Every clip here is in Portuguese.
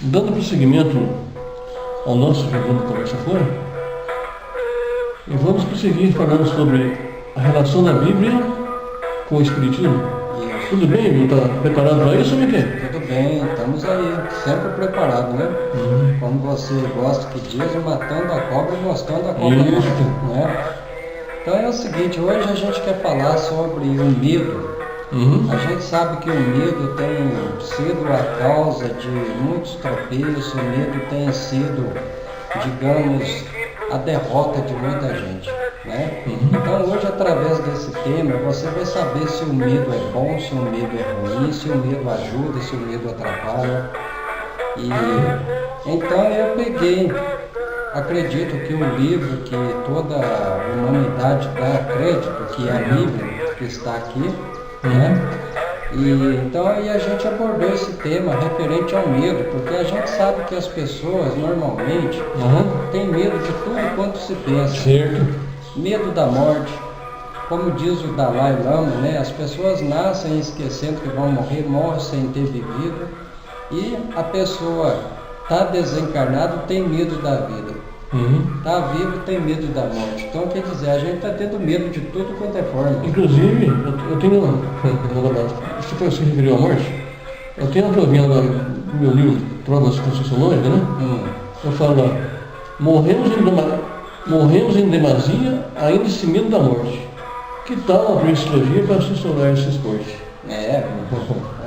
Dando prosseguimento ao nosso Jogando Conversa Fora, e vamos prosseguir falando sobre a relação da Bíblia com o Espiritismo. Isso. Tudo bem, Emil? Está preparado para isso, Miquel? Tudo bem, estamos aí, sempre preparado, né? Como você gosta que diz, matando a cobra e gostando da cobra Isso. morta, né? Então é o seguinte, hoje a gente quer falar sobre o medo. A gente sabe que o medo tem sido a causa de muitos tropeços, o medo tem sido, digamos, a derrota de muita gente, né? Então hoje, através desse tema, você vai saber se o medo é bom, se o medo é ruim, se o medo ajuda, se o medo atrapalha. E então eu peguei, acredito que o livro que toda a humanidade dá crédito, que é a Bíblia, que está aqui, né? E então aí a gente abordou esse tema referente ao medo, porque a gente sabe que as pessoas normalmente têm medo de tudo quanto se pensa. Certo. Medo da morte, como diz o Dalai Lama, né? As pessoas nascem esquecendo que vão morrer, morrem sem ter vivido, e a pessoa está desencarnada, tem medo da vida. Está vivo, tem medo da morte. Então, quer dizer, a gente está tendo medo de tudo quanto é forma. Inclusive, eu tenho, se se referiu à morte, eu tenho uma provinha lá no meu livro, Provas Concessionológicas, né? Eu falo lá, morremos em demasia, ainda esse medo da morte. Que tal a psicologia para assessorar esse esporte? É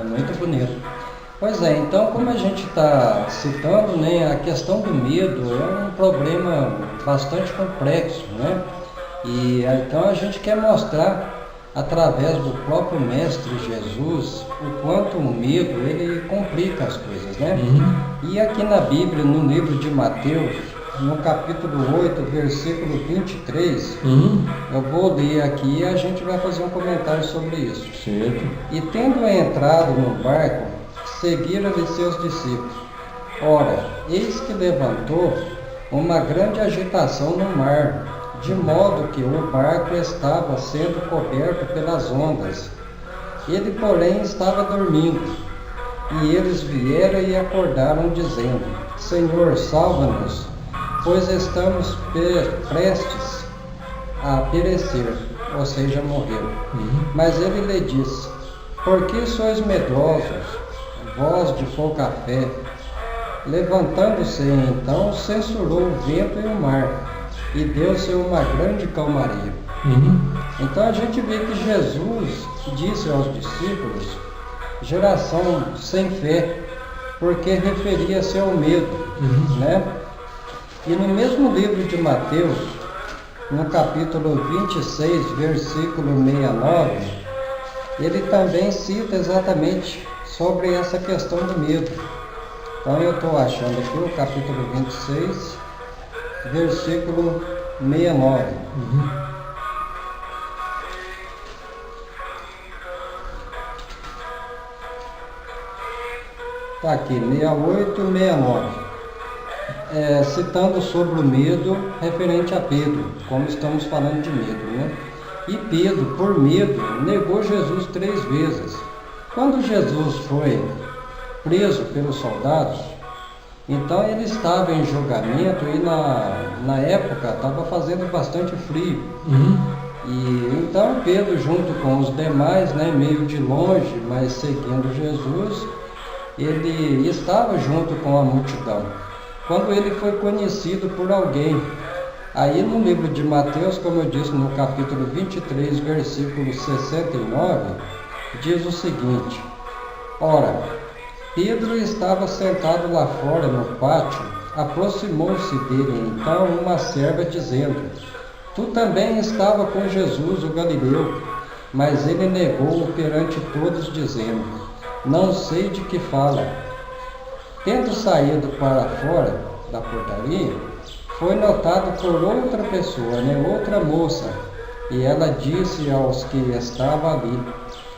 muito bonito. Pois é, então como a gente está citando, né, a questão do medo é um problema bastante complexo, né? E então a gente quer mostrar, através do próprio Mestre Jesus, o quanto o medo ele complica as coisas, né? E aqui na Bíblia, no livro de Mateus, no capítulo 8, versículo 23, eu vou ler aqui e a gente vai fazer um comentário sobre isso. Certo. E tendo entrado no barco, seguiram-lhe seus discípulos. Ora, eis que levantou uma grande agitação no mar, de modo que o barco estava sendo coberto pelas ondas. Ele, porém, estava dormindo. E eles vieram e acordaram, dizendo: Senhor, salva-nos, pois estamos prestes a perecer, ou seja, morrer. Mas ele lhe disse: Por que sois medrosos, vós de pouca fé? Levantando-se então, censurou o vento e o mar, e deu-se uma grande calmaria. Então a gente vê que Jesus disse aos discípulos, geração sem fé, porque referia-se ao medo, né? E no mesmo livro de Mateus, no capítulo 26, versículo 69, ele também cita exatamente sobre essa questão do medo. Então eu estou achando aqui o capítulo 26, versículo 69. Está aqui, 68 e 69. Citando sobre o medo referente a Pedro, como estamos falando de medo, né? E Pedro, por medo, negou Jesus 3 vezes. Quando Jesus foi preso pelos soldados, então ele estava em julgamento e na época estava fazendo bastante frio. E então Pedro, junto com os demais, né, meio de longe, mas seguindo Jesus, ele estava junto com a multidão. Quando ele foi conhecido por alguém, aí no livro de Mateus, como eu disse, no capítulo 23, versículo 69, diz o seguinte: Ora, Pedro estava sentado lá fora no pátio, aproximou-se dele então uma serva dizendo: Tu também estava com Jesus o Galileu. Mas ele negou perante todos, dizendo: Não sei de que fala. Tendo saído para fora da portaria, foi notado por outra pessoa, né, outra moça, e ela disse aos que estavam ali: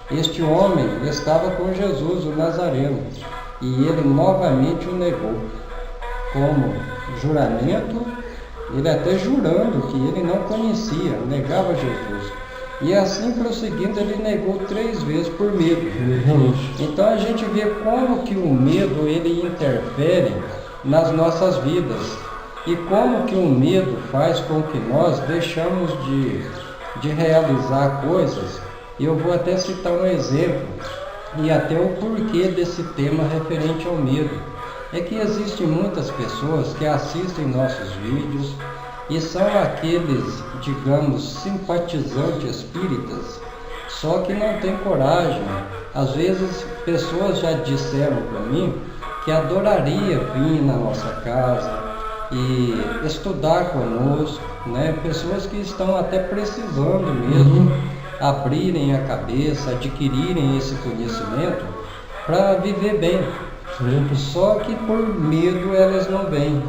Este homem estava com Jesus, o Nazareno. E ele novamente o negou. Como juramento, ele até jurando que ele não conhecia, negava Jesus. E assim prosseguindo, ele negou 3 vezes por medo. Realmente. Então a gente vê como que o medo ele interfere nas nossas vidas e como que o medo faz com que nós deixamos de realizar coisas. E eu vou até citar um exemplo e até o porquê desse tema referente ao medo. É que existem muitas pessoas que assistem nossos vídeos e são aqueles, digamos, simpatizantes espíritas, só que não tem coragem. Às vezes, pessoas já disseram para mim que adoraria vir na nossa casa e estudar conosco, né? Pessoas que estão até precisando mesmo abrirem a cabeça, adquirirem esse conhecimento para viver bem. Só que por medo elas não vêm.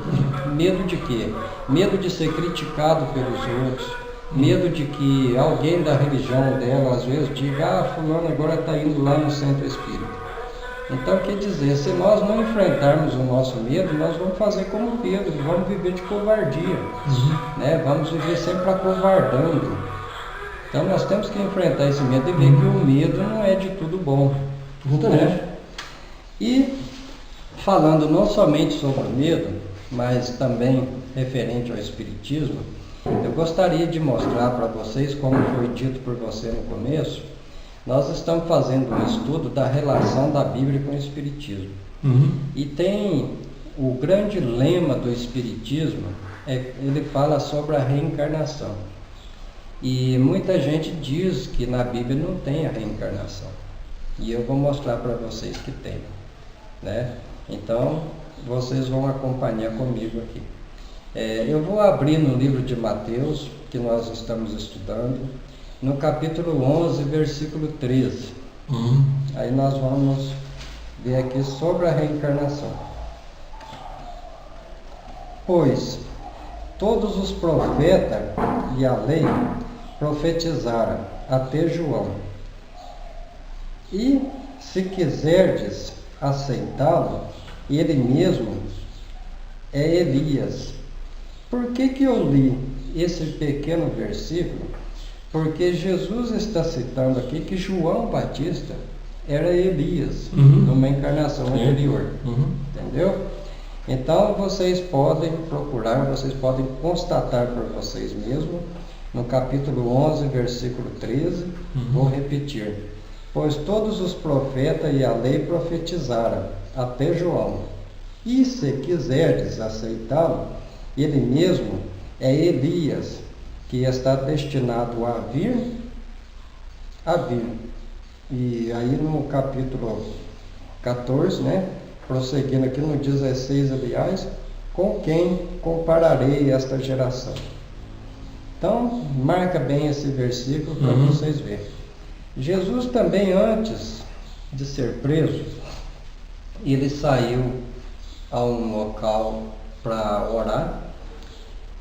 Medo de quê? Medo de ser criticado pelos outros, medo de que alguém da religião dela às vezes diga: fulano agora está indo lá no centro espírita. Então quer dizer, se nós não enfrentarmos o nosso medo, nós vamos fazer como Pedro, vamos viver de covardia, né? Vamos viver sempre acovardando. Então nós temos que enfrentar esse medo e ver que o medo não é de tudo bom. Né? E falando não somente sobre o medo, mas também referente ao Espiritismo, eu gostaria de mostrar para vocês, como foi dito por você no começo, nós estamos fazendo um estudo da relação da Bíblia com o Espiritismo. E tem o grande lema do Espiritismo, ele fala sobre a reencarnação. E muita gente diz que na Bíblia não tem a reencarnação. E eu vou mostrar para vocês que tem, né? Então, vocês vão acompanhar comigo aqui. Eu vou abrir no livro de Mateus, que nós estamos estudando, no capítulo 11, versículo 13. Aí nós vamos ver aqui sobre a reencarnação. Pois todos os profetas e a lei profetizaram até João. E se quiserdes aceitá-lo, ele mesmo é Elias. Por que eu li esse pequeno versículo? Porque Jesus está citando aqui que João Batista era Elias, numa encarnação anterior. Entendeu? Então vocês podem procurar, vocês podem constatar por vocês mesmos, no capítulo 11, versículo 13, vou repetir. Pois todos os profetas e a lei profetizaram até João. E se quiserdes aceitá-lo, ele mesmo é Elias, que está destinado a vir. E aí no capítulo 14, né, prosseguindo aqui no 16, aliás, com quem compararei esta geração? Então, marca bem esse versículo para vocês verem. Jesus também, antes de ser preso, ele saiu a um local para orar,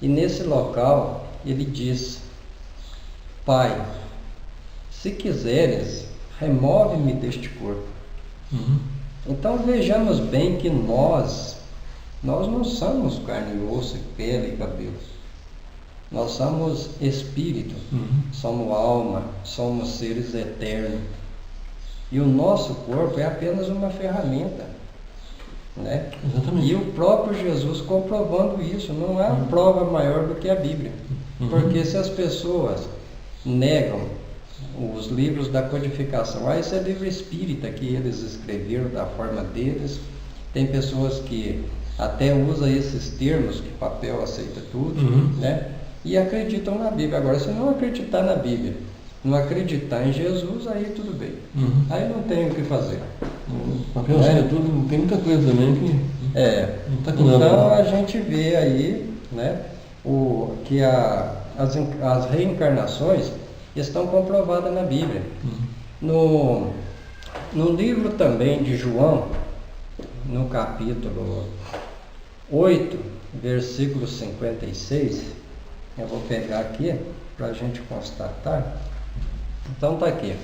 e nesse local ele disse: Pai, se quiseres, remove-me deste corpo. Então vejamos bem que nós não somos carne e osso, pele e cabelo. Nós somos espírito, somos alma, somos seres eternos. E o nosso corpo é apenas uma ferramenta, né? Exatamente. E o próprio Jesus comprovando isso. Não há prova maior do que a Bíblia. Porque se as pessoas negam os livros da codificação, esse é livro espírita que eles escreveram da forma deles. Tem pessoas que até usam esses termos, que papel aceita tudo, né? E acreditam na Bíblia. Agora, se não acreditar na Bíblia, não acreditar em Jesus, aí tudo bem. Aí não tem o que fazer. Papel aceita tudo, não tem muita coisa também que não tá com nada. Então a gente vê aí, né, que as reencarnações estão comprovadas na Bíblia. No livro também de João, no capítulo 8, versículo 56, eu vou pegar aqui para a gente constatar. Então está aqui,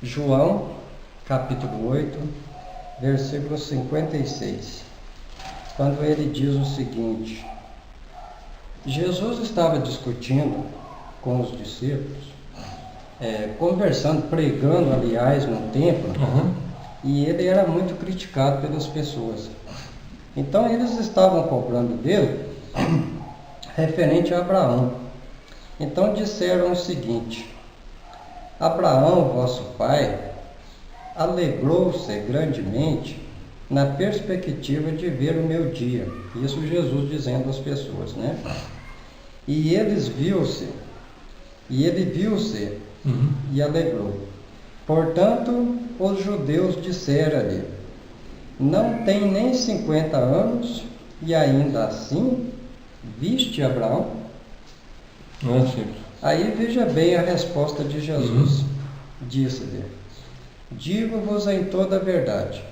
João, capítulo 8, versículo 56, quando ele diz o seguinte: Jesus estava discutindo com os discípulos conversando, pregando, aliás, no templo, e ele era muito criticado pelas pessoas. Então eles estavam cobrando dele referente a Abraão. Então disseram o seguinte: Abraão, vosso pai, alegrou-se grandemente na perspectiva de ver o meu dia. Isso Jesus dizendo às pessoas, né? E ele viu-se e alegrou. Portanto, os judeus disseram-lhe: não tem nem 50 anos e ainda assim viste Abraão? Não é simples. Aí veja bem a resposta de Jesus. Disse-lhe: digo-vos em toda a verdade,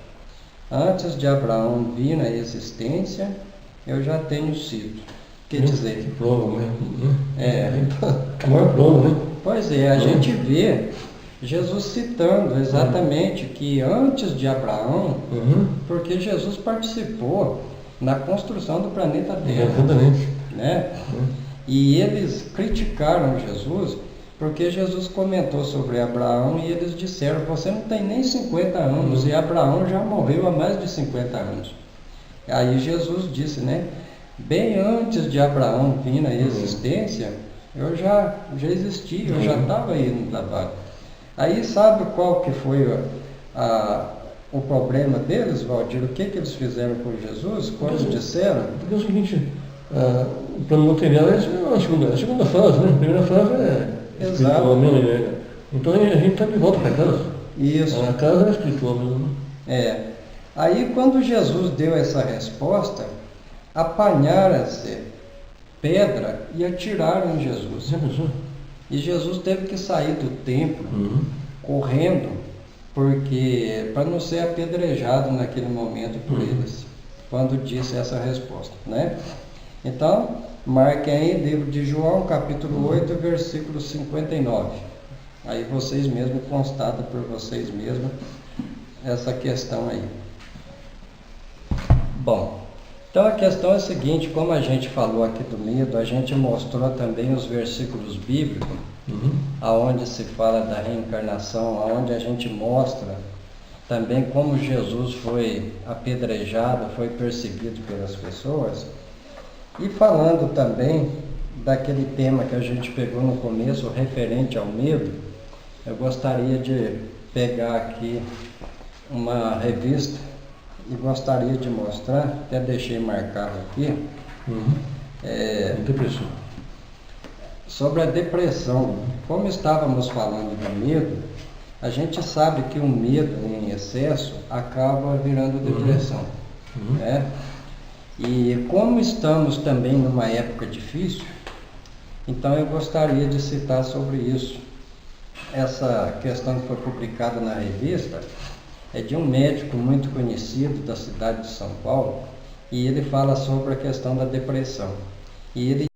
antes de Abraão vir na existência, eu já tenho sido. Quer dizer, prova mesmo, né? Maior prova, né? Pois é, a gente vê Jesus citando exatamente que antes de Abraão, porque Jesus participou na construção do planeta Terra, Exatamente. né? E eles criticaram Jesus porque Jesus comentou sobre Abraão e eles disseram: você não tem nem 50 anos e Abraão já morreu há mais de 50 anos. Aí Jesus disse, né? Bem antes de Abraão vir na existência, eu já existi, eu já estava aí no trabalho. Aí sabe qual que foi o problema deles, Valdir? O que eles fizeram com Jesus? Quando disseram? Porque é o seguinte, o plano material é a segunda fase, né? A primeira fase é espiritual mesmo, né? Então a gente está de volta para casa. Isso. A casa é espiritual mesmo. Aí quando Jesus deu essa resposta, apanharam-se pedra e atiraram em Jesus. E Jesus teve que sair do templo correndo, porque para não ser apedrejado naquele momento por eles, quando disse essa resposta, né? Então, marquem aí, livro de João, capítulo 8, versículo 59. Aí vocês mesmos constatam por vocês mesmos essa questão aí. Bom, então a questão é a seguinte: como a gente falou aqui do medo, a gente mostrou também os versículos bíblicos, aonde se fala da reencarnação, aonde a gente mostra também como Jesus foi apedrejado, foi perseguido pelas pessoas, e falando também daquele tema que a gente pegou no começo, referente ao medo. Eu gostaria de pegar aqui uma revista e gostaria de mostrar, até deixei marcado aqui, Depressão. sobre a depressão. Como estávamos falando do medo, a gente sabe que o medo em excesso acaba virando depressão, né? E como estamos também numa época difícil, então eu gostaria de citar sobre isso. Essa questão que foi publicada na revista é de um médico muito conhecido da cidade de São Paulo, e ele fala sobre a questão da depressão. E ele